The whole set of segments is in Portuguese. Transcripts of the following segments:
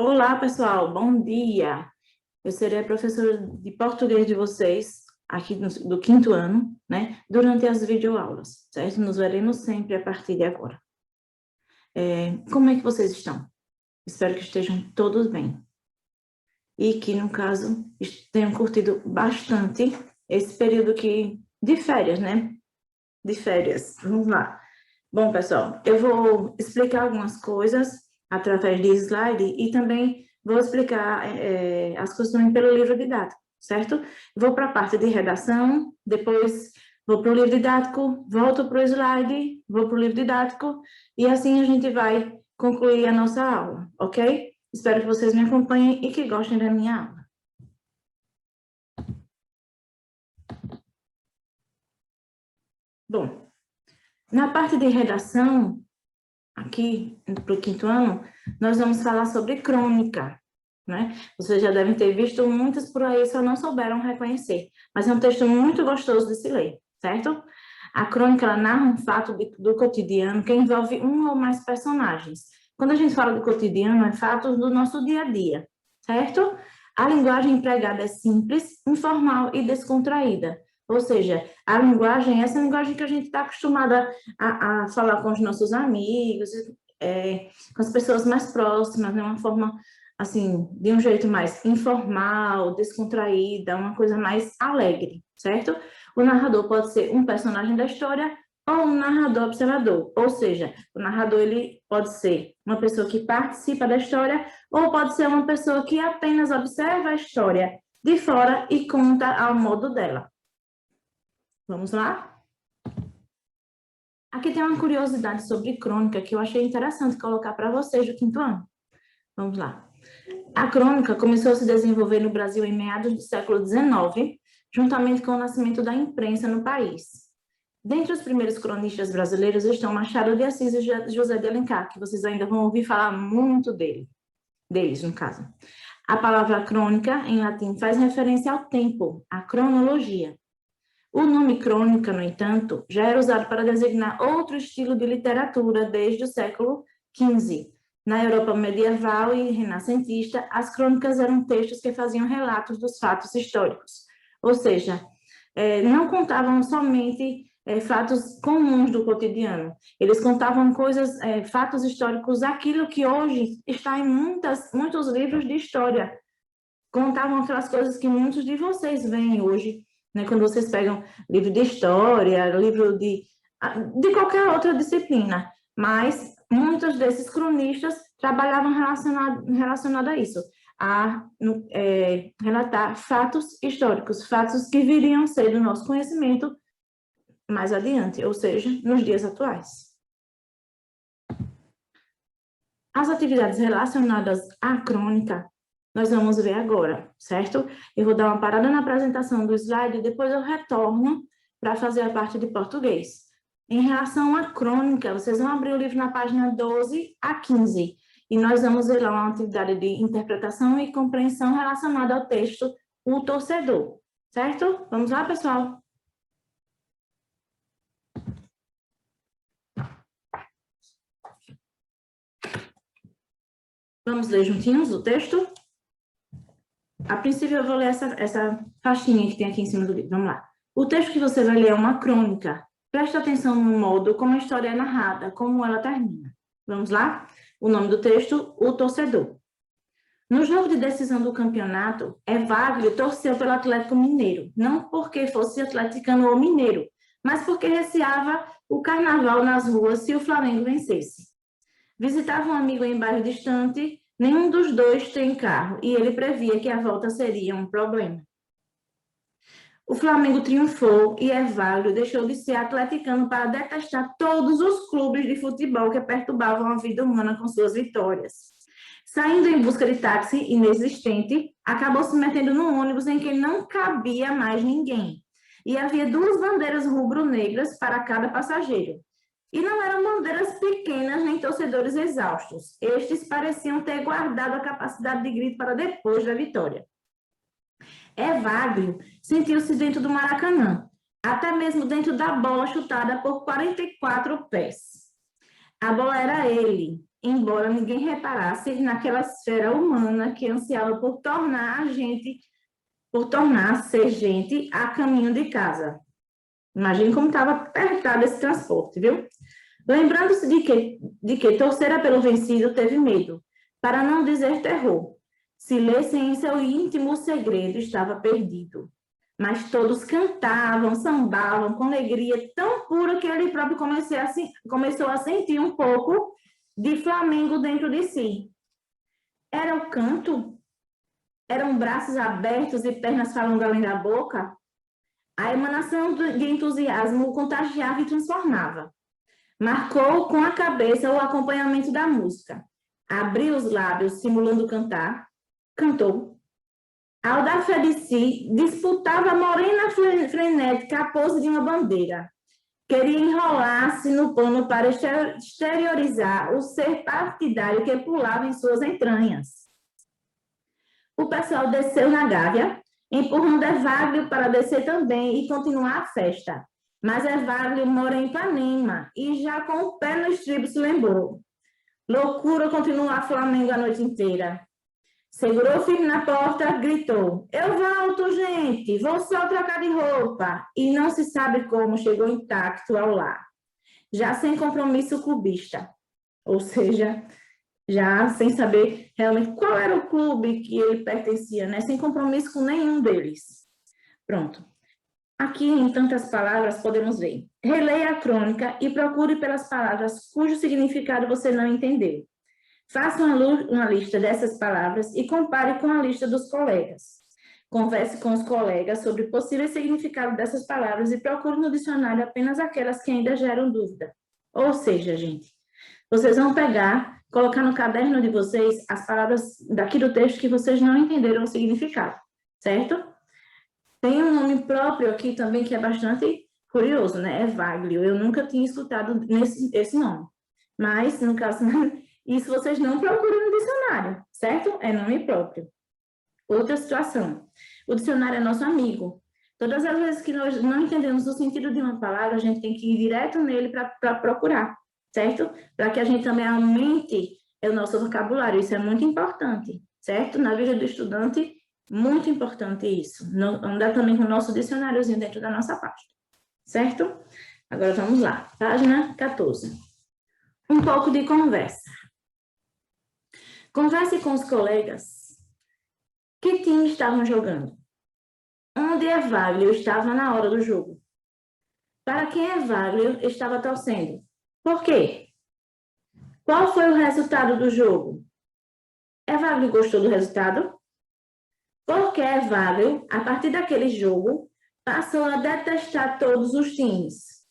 Olá, pessoal, bom dia. Eu serei a professora de português de vocês, aqui do quinto ano, né? Durante as videoaulas, certo? Nos veremos sempre a partir de agora. Como é que vocês estão? Espero que estejam todos bem. E que, no caso, tenham curtido bastante esse período de férias, né? De férias, vamos lá. Bom, pessoal, eu vou explicar algumas coisas através de slide e também vou explicar as questões pelo livro didático, certo? Vou para a parte de redação, depois vou para o livro didático, volto para o slide, vou para o livro didático e assim a gente vai concluir a nossa aula, ok? Espero que vocês me acompanhem e que gostem da minha aula. Bom, na parte de redação, aqui para o quinto ano, nós vamos falar sobre crônica, né? Vocês já devem ter visto muitas por aí, só não souberam reconhecer, mas é um texto muito gostoso de se ler, certo? A crônica, ela narra um fato do cotidiano que envolve um ou mais personagens. Quando a gente fala do cotidiano, é fatos do nosso dia a dia, certo? A linguagem empregada é simples, informal e descontraída. Ou seja, a linguagem, essa linguagem que a gente está acostumada a falar com os nossos amigos, com as pessoas mais próximas, né? Uma forma, assim, de um jeito mais informal, descontraída, uma coisa mais alegre, certo? O narrador pode ser um personagem da história ou um narrador observador, ou seja, o narrador ele pode ser uma pessoa que participa da história ou pode ser uma pessoa que apenas observa a história de fora e conta ao modo dela. Vamos lá? Aqui tem uma curiosidade sobre crônica que eu achei interessante colocar para vocês do quinto ano. Vamos lá. A crônica começou a se desenvolver no Brasil em meados do século XIX, juntamente com o nascimento da imprensa no país. Dentre os primeiros cronistas brasileiros estão Machado de Assis e José de Alencar, que vocês ainda vão ouvir falar muito deles, no caso. A palavra crônica, em latim, faz referência ao tempo, à cronologia. O nome crônica, no entanto, já era usado para designar outro estilo de literatura desde o século XV. Na Europa medieval e renascentista, as crônicas eram textos que faziam relatos dos fatos históricos, ou seja, não contavam somente fatos comuns do cotidiano, eles contavam coisas, fatos históricos, aquilo que hoje está em muitos livros de história, contavam aquelas coisas que muitos de vocês veem hoje, né, quando vocês pegam livro de história, livro de qualquer outra disciplina, mas muitos desses cronistas trabalhavam relacionado a isso, a relatar fatos históricos, fatos que viriam ser do nosso conhecimento mais adiante, ou seja, nos dias atuais. As atividades relacionadas à crônica nós vamos ver agora, certo? Eu vou dar uma parada na apresentação do slide e depois eu retorno para fazer a parte de português. Em relação à crônica, vocês vão abrir o livro na página 12 a 15 e nós vamos ver lá uma atividade de interpretação e compreensão relacionada ao texto O Torcedor, certo? Vamos lá, pessoal? Vamos ler juntinhos o texto? A princípio, eu vou ler essa faixinha que tem aqui em cima do livro. Vamos lá. O texto que você vai ler é uma crônica. Preste atenção no modo como a história é narrada, como ela termina. Vamos lá? O nome do texto, O Torcedor. No jogo de decisão do campeonato, Evagrio torceu pelo Atlético Mineiro, não porque fosse atleticano ou mineiro, mas porque receava o carnaval nas ruas se o Flamengo vencesse. Visitava um amigo em bairro distante. Nenhum dos dois tem carro e ele previa que a volta seria um problema. O Flamengo triunfou e Evagrio deixou de ser atleticano para detestar todos os clubes de futebol que perturbavam a vida humana com suas vitórias. Saindo em busca de táxi inexistente, acabou se metendo num ônibus em que não cabia mais ninguém. E havia 2 bandeiras rubro-negras para cada passageiro. E não eram bandeiras pequenas nem torcedores exaustos. Estes pareciam ter guardado a capacidade de grito para depois da vitória. Evagrio sentiu-se dentro do Maracanã, até mesmo dentro da bola chutada por 44 pés. A bola era ele, embora ninguém reparasse naquela esfera humana que ansiava por tornar-se gente a caminho de casa. Imagine como estava apertado esse transporte, viu? Lembrando-se de que torcera pelo vencido, teve medo, para não dizer terror. Se lessem em seu íntimo o segredo, estava perdido. Mas todos cantavam, sambavam com alegria tão pura que ele próprio começou a sentir um pouco de Flamengo dentro de si. Era o canto? Eram braços abertos e pernas falando além da boca? A emanação de entusiasmo o contagiava e transformava. Marcou com a cabeça o acompanhamento da música. Abriu os lábios, simulando cantar. Cantou. Ao dar fé de si, disputava a morena frenética a pose de uma bandeira. Queria enrolar-se no pano para exteriorizar o ser partidário que pulava em suas entranhas. O pessoal desceu na gávea, empurrando Evagrio para descer também e continuar a festa. Mas Evagrio mora em Ipanema e já com o pé no estribo se lembrou. Loucura continuar Flamengo a noite inteira. Segurou firme na porta, gritou: eu volto, gente, vou só trocar de roupa. E não se sabe como chegou intacto ao lar. Já sem compromisso clubista. Ou seja, já sem saber realmente qual era o clube que ele pertencia, né? Sem compromisso com nenhum deles. Pronto. Aqui, em tantas palavras, podemos ver. Releia a crônica e procure pelas palavras cujo significado você não entendeu. Faça uma lista dessas palavras e compare com a lista dos colegas. Converse com os colegas sobre o possível significado dessas palavras e procure no dicionário apenas aquelas que ainda geram dúvida. Ou seja, gente, vocês vão pegar, colocar no caderno de vocês as palavras daqui do texto que vocês não entenderam o significado, certo? Tem um nome próprio aqui também que é bastante curioso, né? Evagrio. Eu nunca tinha escutado esse nome. Mas, no caso, isso vocês não procuram no dicionário, certo? É nome próprio. Outra situação. O dicionário é nosso amigo. Todas as vezes que nós não entendemos o sentido de uma palavra, a gente tem que ir direto nele para procurar, certo? Para que a gente também aumente o nosso vocabulário. Isso é muito importante, certo? Na vida do estudante, muito importante isso. Andar também com o nosso dicionáriozinho dentro da nossa página, certo? Agora vamos lá. Página 14. Um pouco de conversa. Converse com os colegas. Que time estavam jogando? Onde Evagrio estava na hora do jogo? Para quem Evagrio estava torcendo? Por quê? Qual foi o resultado do jogo? Evagrio gostou do resultado? Porque Evagrio, a partir daquele jogo, passou a detestar todos os times.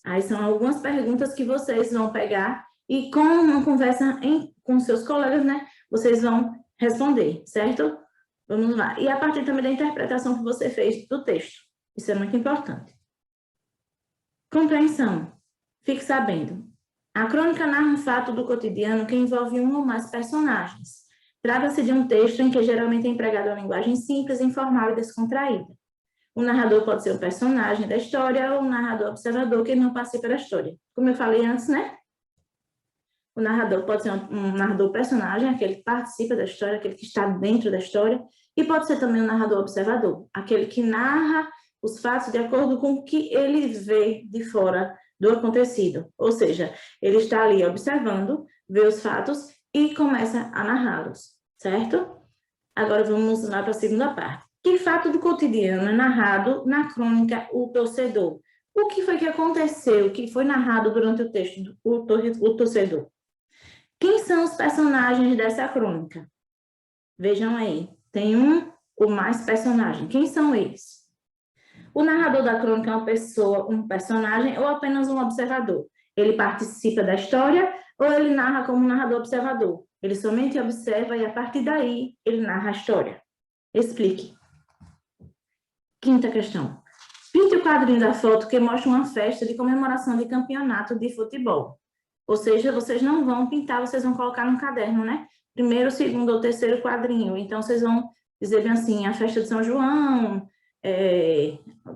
Aí são algumas perguntas que vocês vão pegar e com uma conversa com seus colegas, né, vocês vão responder, certo? Vamos lá. E a partir também da interpretação que você fez do texto. Isso é muito importante. Compreensão. Fique sabendo. A crônica narra um fato do cotidiano que envolve um ou mais personagens. Trata-se de um texto em que geralmente é empregada uma linguagem simples, informal e descontraída. O narrador pode ser um personagem da história ou um narrador observador que não participa da história. Como eu falei antes, né? O narrador pode ser um narrador personagem, aquele que participa da história, aquele que está dentro da história, e pode ser também um narrador observador, aquele que narra os fatos de acordo com o que ele vê de fora do acontecido. Ou seja, ele está ali observando, vê os fatos e começa a narrá-los, certo? Agora vamos lá para a segunda parte. Que fato do cotidiano é narrado na crônica O Torcedor? O que foi que aconteceu, o que foi narrado durante o texto O Torcedor? Quem são os personagens dessa crônica? Vejam aí, tem um ou mais personagens. Quem são eles? O narrador da crônica é uma pessoa, um personagem ou apenas um observador? Ele participa da história ou ele narra como narrador observador? Ele somente observa e, a partir daí, ele narra a história. Explique. Quinta questão. Pinte o quadrinho da foto que mostra uma festa de comemoração de campeonato de futebol. Ou seja, vocês não vão pintar, vocês vão colocar no caderno, né? Primeiro, segundo ou terceiro quadrinho. Então, vocês vão dizer bem assim, a festa de São João,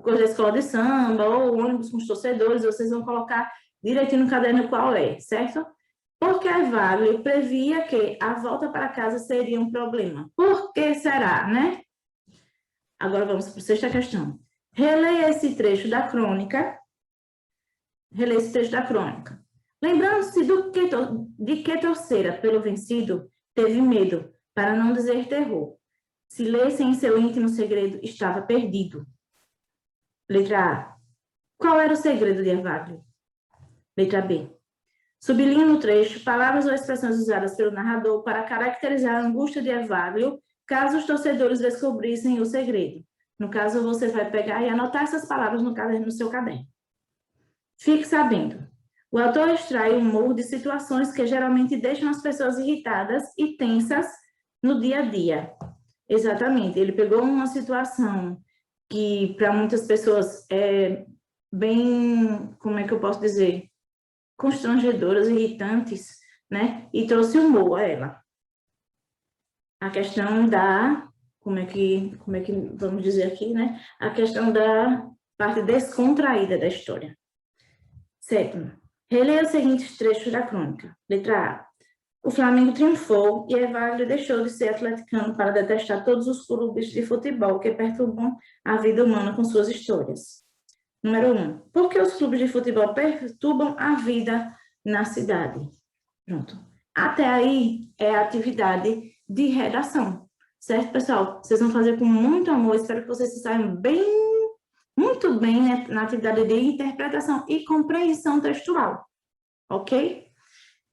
coisa da escola de samba, ou ônibus com os torcedores, vocês vão colocar direitinho no caderno qual é, certo? Porque Evagrio previa que a volta para casa seria um problema. Por que será, né? Agora vamos para a sexta questão. Releia esse trecho da crônica. Releia esse trecho da crônica. Lembrando-se de que torcera pelo vencido, teve medo, para não dizer terror. Se lesse em seu íntimo segredo, estava perdido. Letra A. Qual era o segredo de Evagrio? Letra B. Sublinhe no trecho palavras ou expressões usadas pelo narrador para caracterizar a angústia de Evagrio, caso os torcedores descobrissem o segredo. No caso, você vai pegar e anotar essas palavras no seu caderno. Fique sabendo, o autor extrai o humor de situações que geralmente deixam as pessoas irritadas e tensas no dia a dia. Exatamente, ele pegou uma situação que para muitas pessoas é bem, como é que eu posso dizer, constrangedoras, irritantes, né? E trouxe humor a ela. A questão da, como é que vamos dizer aqui, né? A questão da parte descontraída da história. Sétimo, releia os seguintes trechos da crônica. Letra A. O Flamengo triunfou e Evagrio deixou de ser atleticano para detestar todos os clubes de futebol que perturbam a vida humana com suas histórias. Número 1. Por que os clubes de futebol perturbam a vida na cidade? Pronto. Até aí é a atividade de redação. Certo, pessoal? Vocês vão fazer com muito amor. Espero que vocês se saiam muito bem, né, na atividade de interpretação e compreensão textual. Ok?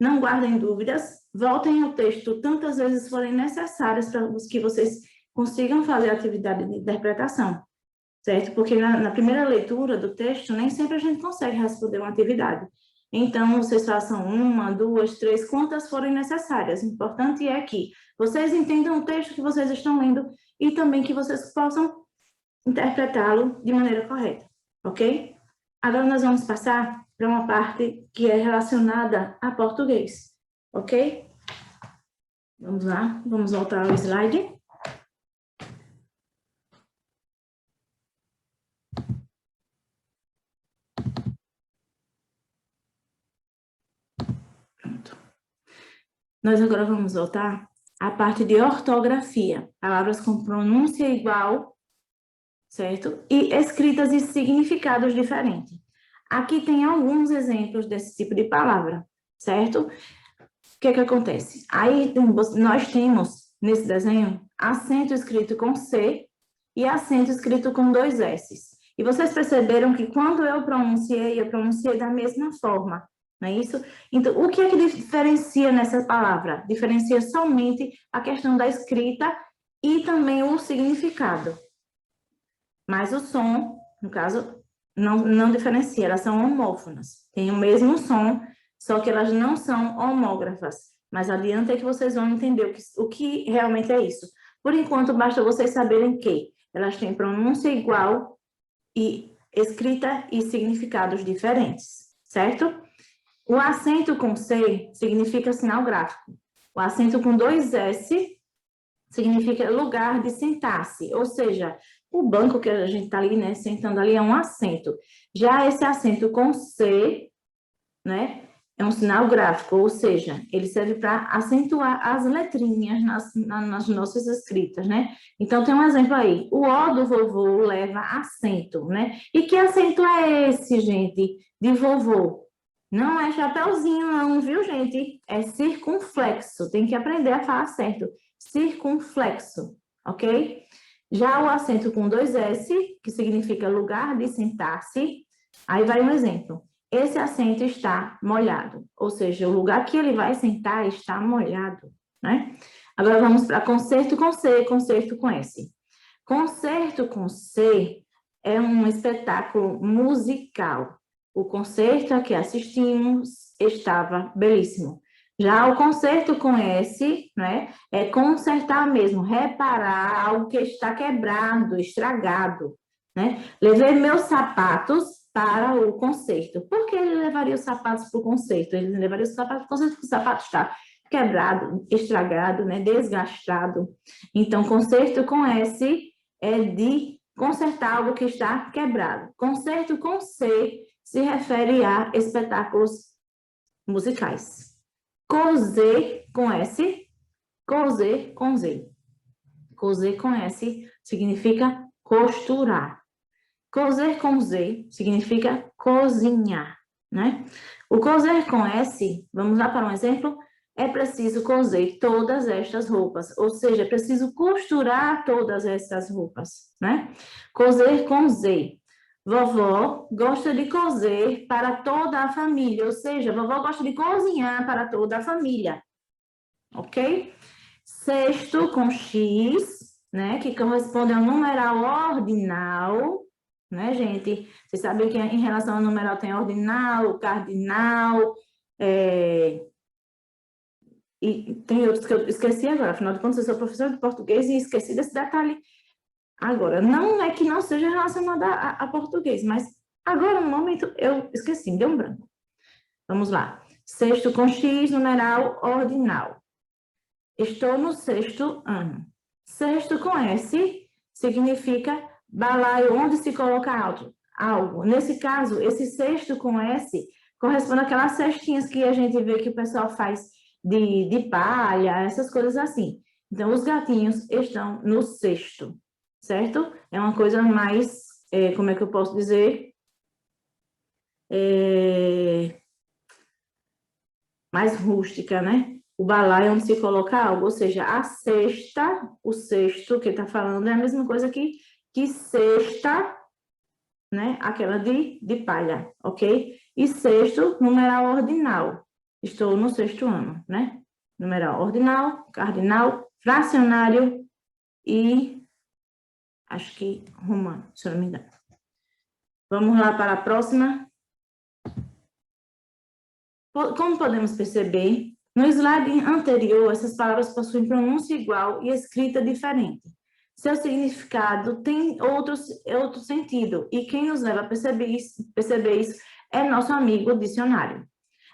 Não guardem dúvidas. Voltem ao texto tantas vezes forem necessárias para que vocês consigam fazer a atividade de interpretação. Certo? Porque na primeira leitura do texto, nem sempre a gente consegue responder uma atividade. Então, vocês façam uma, duas, três, quantas forem necessárias. O importante é que vocês entendam o texto que vocês estão lendo e também que vocês possam interpretá-lo de maneira correta, ok? Agora nós vamos passar para uma parte que é relacionada a português, ok? Vamos lá, vamos voltar ao slide. Pronto. Nós agora vamos voltar à parte de ortografia, palavras com pronúncia igual, certo? E escritas e significados diferentes. Aqui tem alguns exemplos desse tipo de palavra, certo? O que acontece? Aí nós temos, nesse desenho, acento escrito com C e acento escrito com 2 S. E vocês perceberam que quando eu pronunciei da mesma forma, não é isso? Então, o que é que diferencia nessa palavra? Diferencia somente a questão da escrita e também o significado. Mas o som, no caso, não diferencia, elas são homófonas. Tem o mesmo som, só que elas não são homógrafas. Mas adiante é que vocês vão entender o que realmente é isso. Por enquanto, basta vocês saberem que elas têm pronúncia igual e escrita e significados diferentes, certo? O acento com C significa sinal gráfico. O acento com 2 S significa lugar de sentar-se, ou seja, o banco que a gente está ali, né, sentando ali é um assento. Já esse acento com C, né, é um sinal gráfico, ou seja, ele serve para acentuar as letrinhas nas nossas escritas, né? Então, tem um exemplo aí. O O do vovô leva acento, né? E que acento é esse, gente, de vovô? Não é chapeuzinho, não, viu, gente? É circunflexo. Tem que aprender a falar certo. Circunflexo, ok? Já o acento com 2 S, que significa lugar de sentar-se, aí vai um exemplo. Esse assento está molhado, ou seja, o lugar que ele vai sentar está molhado, né? Agora vamos para concerto com C, concerto com S. Concerto com C é um espetáculo musical. O concerto a que assistimos estava belíssimo. Já o concerto com S, né, é consertar mesmo, reparar algo que está quebrado, estragado, né? Levei meus sapatos para o concerto. Por que ele levaria os sapatos para o concerto? Ele levaria os sapatos para o concerto porque o sapato está quebrado, estragado, né, desgastado. Então, concerto com S é de consertar algo que está quebrado. Concerto com C se refere a espetáculos musicais. Coser com S, coser com Z. Coser com S significa costurar. Coser com Z significa cozinhar, né? O coser com S, vamos lá para um exemplo, é preciso coser todas estas roupas, ou seja, é preciso costurar todas estas roupas, né? Coser com Z. Vovó gosta de cozer para toda a família, ou seja, vovó gosta de cozinhar para toda a família, ok? Cesto com X, né, que corresponde ao numeral ordinal, né, gente? Vocês sabem que em relação ao numeral tem ordinal, cardinal, e tem outros que eu esqueci agora, afinal de contas eu sou professora de português e esqueci desse detalhe. Agora, não é que não seja relacionado a português, mas agora, no momento, eu esqueci, me deu um branco. Vamos lá. Sexto com X, numeral ordinal. Estou no sexto ano. Sexto com S significa balaio onde se coloca algo. Nesse caso, esse sexto com S corresponde àquelas cestinhas que a gente vê que o pessoal faz de palha, essas coisas assim. Então, os gatinhos estão no cesto, certo? É uma coisa mais, como é que eu posso dizer? Mais rústica, né? O balaio é onde se coloca algo, ou seja, a cesta, o cesto que ele está falando é a mesma coisa que cesta, né? Aquela de palha, ok? E sexto, numeral ordinal. Estou no sexto ano, né? Numeral ordinal, cardinal, fracionário e acho que romano, se eu não me engano. Vamos lá para a próxima. Como podemos perceber, no slide anterior, essas palavras possuem pronúncia igual e escrita diferente. Seu significado tem outro sentido, e quem nos leva a perceber isso é nosso amigo dicionário.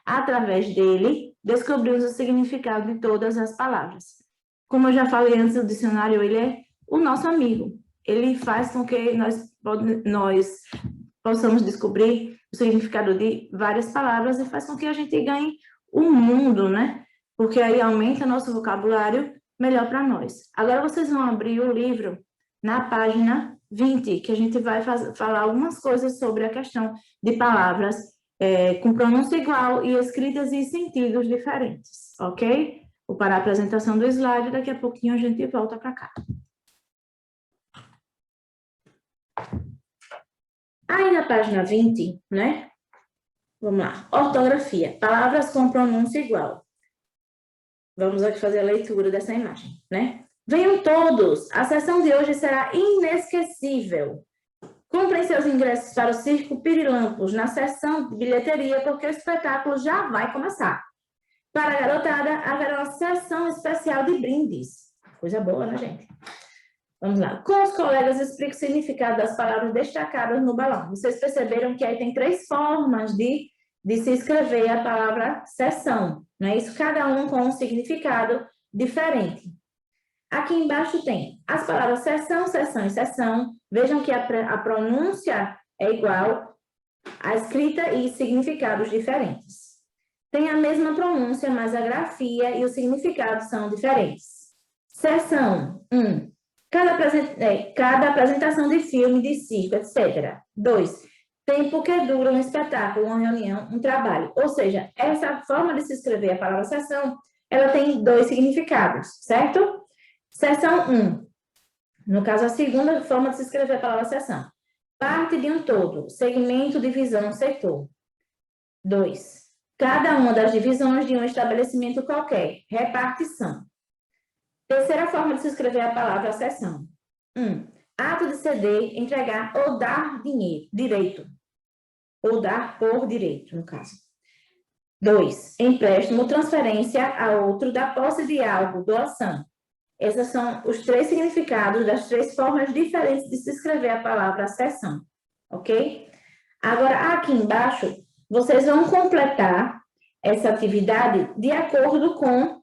Através dele, descobrimos o significado de todas as palavras. Como eu já falei antes, o dicionário ele é o nosso amigo. Ele faz com que nós possamos descobrir o significado de várias palavras e faz com que a gente ganhe um mundo, né? Porque aí aumenta nosso vocabulário melhor para nós. Agora vocês vão abrir o livro na página 20, que a gente vai falar algumas coisas sobre a questão de palavras com pronúncia igual e escritas em sentidos diferentes, ok? Vou parar a apresentação do slide, daqui a pouquinho a gente volta para cá. Aí na página 20, né? Vamos lá. Ortografia. Palavras com pronúncia igual. Vamos aqui fazer a leitura dessa imagem, né? Venham todos! A sessão de hoje será inesquecível. Comprem seus ingressos para o Circo Pirilampos na sessão de bilheteria, porque o espetáculo já vai começar. Para a garotada, haverá uma sessão especial de brindes. Coisa boa, né, gente? Vamos lá. Com os colegas, explique o significado das palavras destacadas no balão. Vocês perceberam que aí tem 3 formas de se escrever a palavra sessão, não é isso? Cada um com um significado diferente. Aqui embaixo tem as palavras sessão, sessão e sessão. Vejam que a pronúncia é igual, a escrita e significados diferentes. Tem a mesma pronúncia, mas a grafia e o significado são diferentes. Sessão 1. Cada apresentação de filme, de circo, etc. 2. Tempo que dura um espetáculo, uma reunião, um trabalho. Ou seja, essa forma de se escrever a palavra sessão, ela tem 2 significados, certo? Sessão 1. No caso, a segunda forma de se escrever a palavra sessão. Parte de um todo, segmento, divisão, setor. 2. Cada uma das divisões de um estabelecimento qualquer, repartição. Terceira forma de se escrever a palavra sessão. 1. Ato de ceder, entregar ou dar direito. Ou dar por direito, no caso. 2. Empréstimo, transferência a outro da posse de algo, doação. Esses são os 3 significados das 3 formas diferentes de se escrever a palavra sessão, ok? Agora, aqui embaixo, vocês vão completar essa atividade de acordo com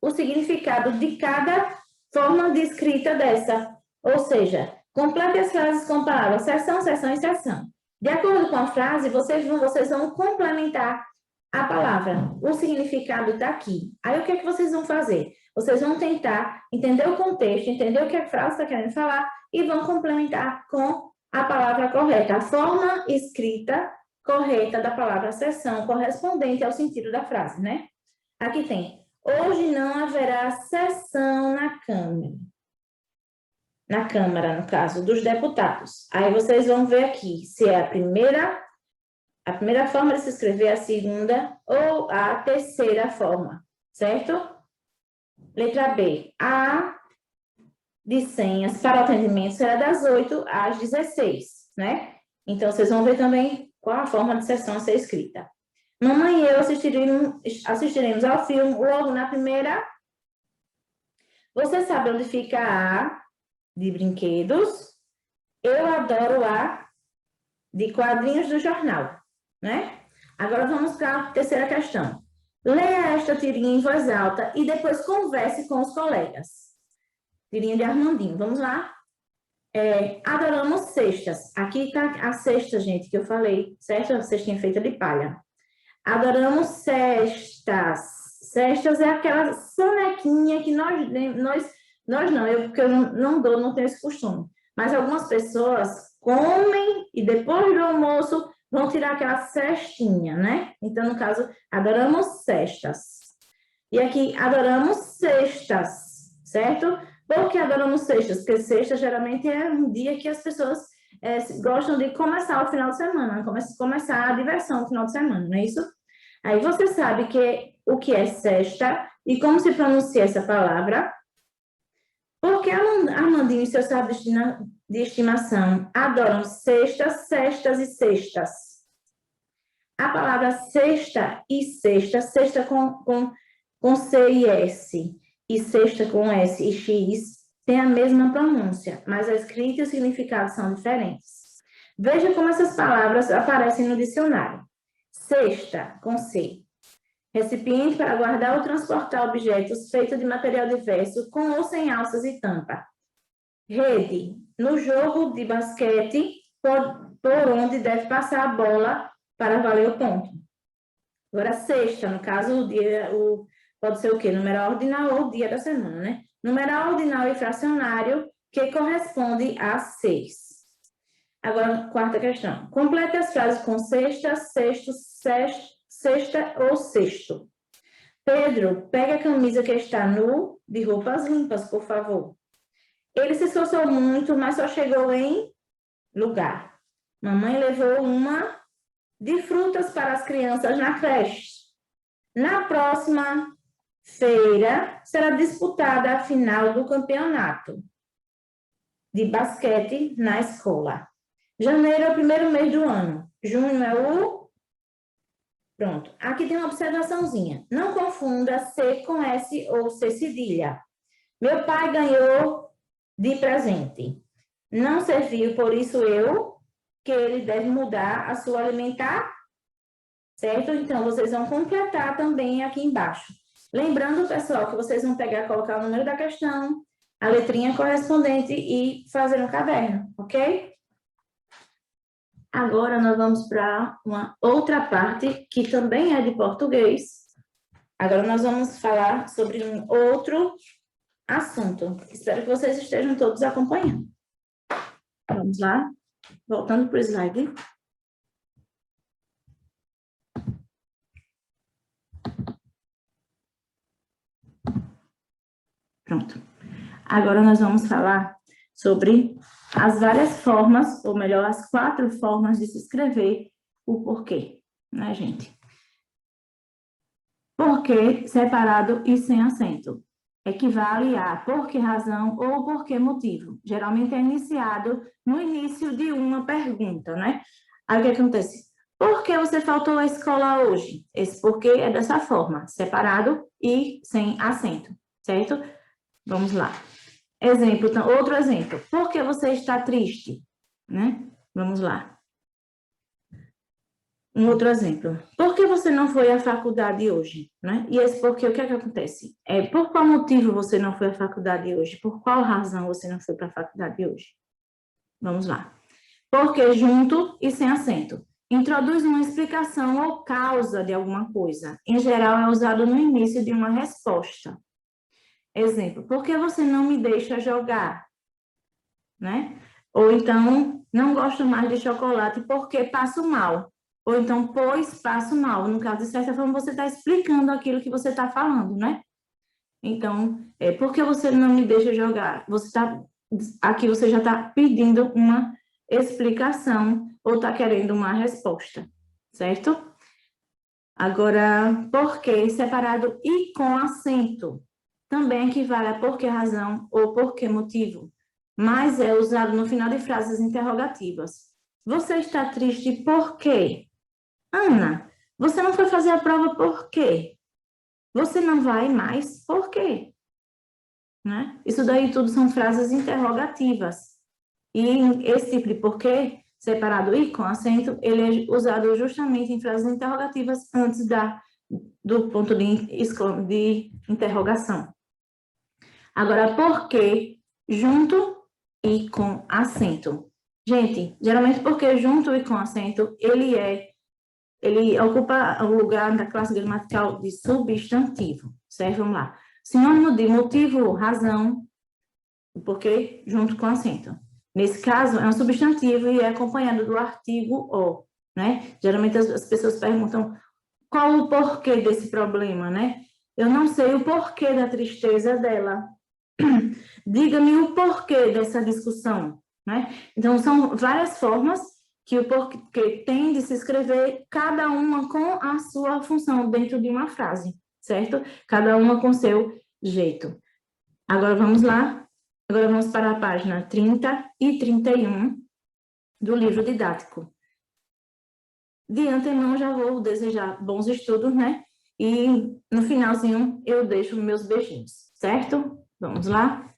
o significado de cada forma de escrita dessa. Ou seja, complete as frases com palavras sessão, sessão e sessão. De acordo com a frase, vocês vão complementar a palavra, o significado está aqui. Aí, o que é que vocês vão fazer? Vocês vão tentar entender o contexto, entender o que a frase está querendo falar e vão complementar com a palavra correta, a forma escrita correta da palavra sessão, correspondente ao sentido da frase, né? Aqui tem, hoje não haverá sessão na Câmara. Na Câmara, no caso, dos deputados. Aí vocês vão ver aqui se é a primeira forma de se escrever, a segunda ou a terceira forma, certo? Letra B. A de senhas para o atendimento será das 8 às 16, né? Então, vocês vão ver também qual a forma de sessão a ser escrita. Mamãe e eu assistiremos ao filme logo na primeira. Você sabe onde fica a de brinquedos? Eu adoro a de quadrinhos do jornal, né? Agora vamos para a terceira questão. Leia esta tirinha em voz alta e depois converse com os colegas. Tirinha de Armandinho, vamos lá? Adoramos cestas. Aqui está a cesta, gente, que eu falei, certo? A cestinha feita de palha. Adoramos cestas. Cestas é aquela sonequinha que nós não, porque eu não tenho esse costume. Mas algumas pessoas comem e depois do almoço vão tirar aquela cestinha, né? Então, no caso, adoramos cestas. E aqui, adoramos cestas, certo? Por que adoramos sextas? Porque sexta geralmente é um dia que as pessoas gostam de começar o final de semana, começar a diversão no final de semana, não é isso? Aí você sabe o que é sexta e como se pronuncia essa palavra. Porque Armandinho e seu sábio de estimação adoram sextas, cestas e cestas. A palavra sexta e sexta com C e S, e sexta com S e X, tem a mesma pronúncia, mas a escrita e o significado são diferentes. Veja como essas palavras aparecem no dicionário. Cesta, com C. Recipiente para guardar ou transportar objetos feito de material diverso, com ou sem alças e tampa. Rede, no jogo de basquete, por onde deve passar a bola para valer o ponto. Agora, sexta, no caso, pode ser o quê? Numeral ordinal ou dia da semana, né? Numeral ordinal e fracionário, que corresponde a 6. Agora, quarta questão. Complete as frases com sexta, sexto, sexta ou sexto. Pedro, pega a camisa que está nu, de roupas limpas, por favor. Ele se esforçou muito, mas só chegou em lugar. Mamãe levou uma de frutas para as crianças na creche. Na próxima feira, será disputada a final do campeonato de basquete na escola. Janeiro é o primeiro mês do ano. Junho é o... Pronto. Aqui tem uma observaçãozinha. Não confunda C com S ou C cedilha. Meu pai ganhou de presente. Não serviu, por isso que ele deve mudar a sua alimentar, certo? Então, vocês vão completar também aqui embaixo. Lembrando, pessoal, que vocês vão pegar, colocar o número da questão, a letrinha correspondente e fazer no caderno, ok? Agora, nós vamos para uma outra parte, que também é de português. Agora, nós vamos falar sobre um outro assunto. Espero que vocês estejam todos acompanhando. Vamos lá? Voltando para o slide. Pronto. Agora nós vamos falar sobre as várias formas, ou melhor, as 4 formas de se escrever o porquê, né, gente? Porquê separado e sem acento. Equivale a por que razão ou por que motivo. Geralmente é iniciado no início de uma pergunta, né? Aí o que acontece? Por que você faltou à escola hoje? Esse porquê é dessa forma, separado e sem acento, certo? Vamos lá. Exemplo, outro exemplo. Por que você está triste? Né? Vamos lá. Um outro exemplo. Por que você não foi à faculdade hoje? Né? E esse porquê, o que é que acontece? Por qual motivo você não foi à faculdade hoje? Por qual razão você não foi para a faculdade hoje? Vamos lá. Porque junto e sem acento. Introduz uma explicação ou causa de alguma coisa. Em geral, é usado no início de uma resposta. Exemplo, por que você não me deixa jogar? Né? Ou então, não gosto mais de chocolate porque passo mal. Ou então, pois passo mal. No caso de certa forma, você está explicando aquilo que você está falando, né? Então, por que você não me deixa jogar? Aqui você já está pedindo uma explicação ou está querendo uma resposta, certo? Agora, por que separado e com acento? Também equivale a por que razão ou por que motivo, mas é usado no final de frases interrogativas. Você está triste por quê? Ana, você não foi fazer a prova por quê? Você não vai mais por quê? Né? Isso daí tudo são frases interrogativas. E esse tipo de porquê, separado e com acento, ele é usado justamente em frases interrogativas antes do ponto de interrogação. Agora, porquê junto e com acento. Gente, geralmente porque junto e com acento, ele ocupa o lugar da classe gramatical de substantivo, certo? Vamos lá. Sinônimo de motivo, razão, porquê junto com acento. Nesse caso, é um substantivo e é acompanhado do artigo o, né? Geralmente as pessoas perguntam qual o porquê desse problema, né? Eu não sei o porquê da tristeza dela. Diga-me o porquê dessa discussão, né? Então, são várias formas que o porquê tem de se escrever, cada uma com a sua função dentro de uma frase, certo? Cada uma com seu jeito. Agora, vamos lá. Agora, vamos para a página 30 e 31 do livro didático. De antemão, já vou desejar bons estudos, né? E no finalzinho, eu deixo meus beijinhos, certo? Vamos lá?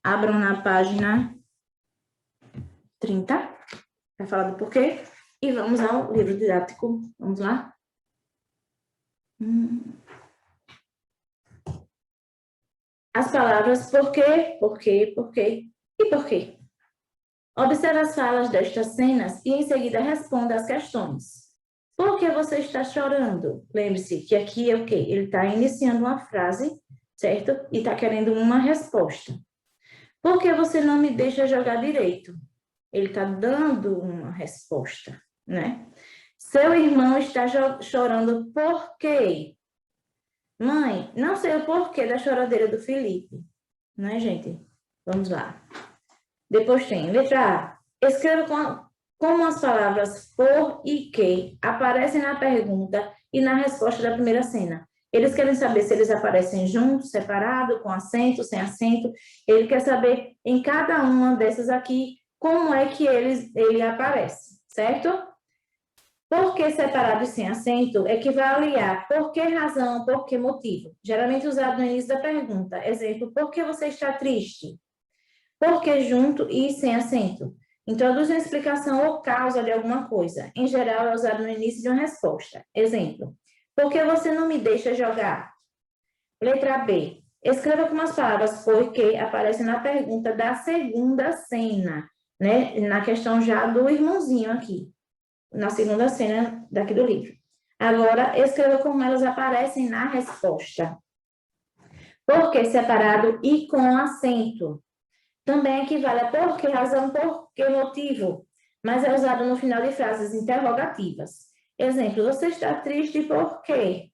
Abram na página 30, para falar do porquê, e vamos ao livro didático. Vamos lá? As palavras porquê e porquê. Observe as falas destas cenas e em seguida responda as questões. Por que você está chorando? Lembre-se que aqui é o quê? Ele está iniciando uma frase, certo? E está querendo uma resposta. Por que você não me deixa jogar direito? Ele está dando uma resposta, né? Seu irmão está chorando por quê? Mãe, não sei o porquê da choradeira do Felipe, né, gente? Vamos lá. Depois tem letra A. Escreva como as palavras por e que aparecem na pergunta e na resposta da primeira cena. Eles querem saber se eles aparecem juntos, separados, com acento, sem acento. Ele quer saber em cada uma dessas aqui como é que ele aparece, certo? Por que separado e sem acento equivale a por que razão, por que motivo. Geralmente usado no início da pergunta. Exemplo, por que você está triste? Por que junto e sem acento? Introduz uma explicação ou causa de alguma coisa. Em geral, é usado no início de uma resposta. Exemplo, por que você não me deixa jogar? Letra B. Escreva como as palavras por que aparecem na pergunta da segunda cena, né? Na questão já do irmãozinho aqui, na segunda cena daqui do livro. Agora, escreva como elas aparecem na resposta. Por que separado e com acento? Também equivale a por que razão, por que motivo, mas é usado no final de frases interrogativas. Exemplo, você está triste por quê?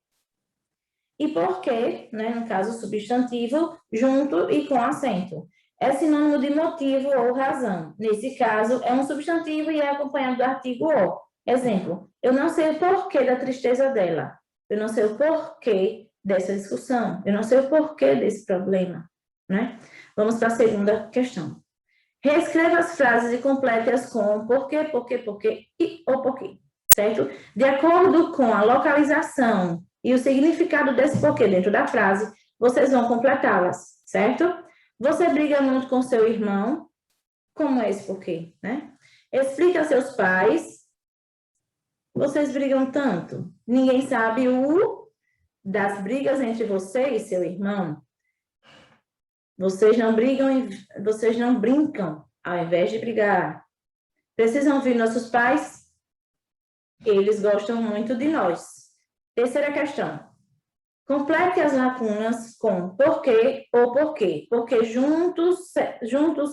E por quê, né, no caso substantivo, junto e com acento. É sinônimo de motivo ou razão. Nesse caso, é um substantivo e é acompanhado do artigo o. Exemplo, eu não sei o porquê da tristeza dela. Eu não sei o porquê dessa discussão. Eu não sei o porquê desse problema, né? Vamos para a segunda questão. Reescreva as frases e complete-as com porquê e o porquê, certo? De acordo com a localização e o significado desse porquê dentro da frase, vocês vão completá-las, certo? Você briga muito com seu irmão, como é esse porquê, né? Explica a seus pais, vocês brigam tanto. Ninguém sabe o das brigas entre você e seu irmão. Vocês não brincam ao invés de brigar. Precisam ouvir nossos pais? Eles gostam muito de nós. Terceira questão. Complete as lacunas com porquê ou porquê. Porquê juntos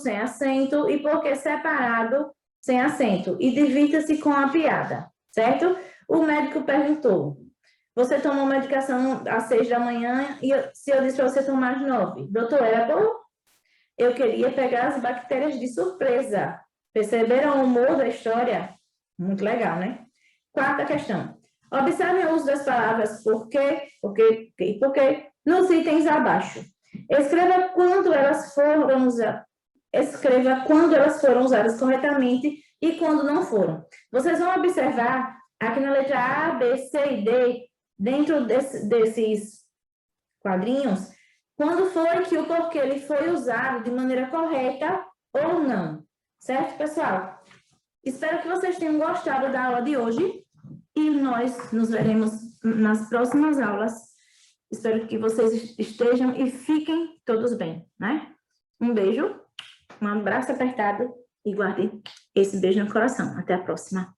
sem acento e porquê separado sem acento. E divirta-se com a piada, certo? O médico perguntou, você tomou medicação às 6 da manhã e se eu disse para você tomar às 9? Doutor, era bom? Eu queria pegar as bactérias de surpresa. Perceberam o humor da história? Muito legal, né? Quarta questão. Observe o uso das palavras porquê, porquê, porquê, porquê nos itens abaixo. Escreva quando elas foram usadas corretamente e quando não foram. Vocês vão observar aqui na letra A, B, C e D, dentro desses quadrinhos, quando foi que o porquê ele foi usado de maneira correta ou não. Certo, pessoal? Espero que vocês tenham gostado da aula de hoje e nós nos veremos nas próximas aulas. Espero que vocês estejam e fiquem todos bem, né? Um beijo, um abraço apertado e guardem esse beijo no coração. Até a próxima.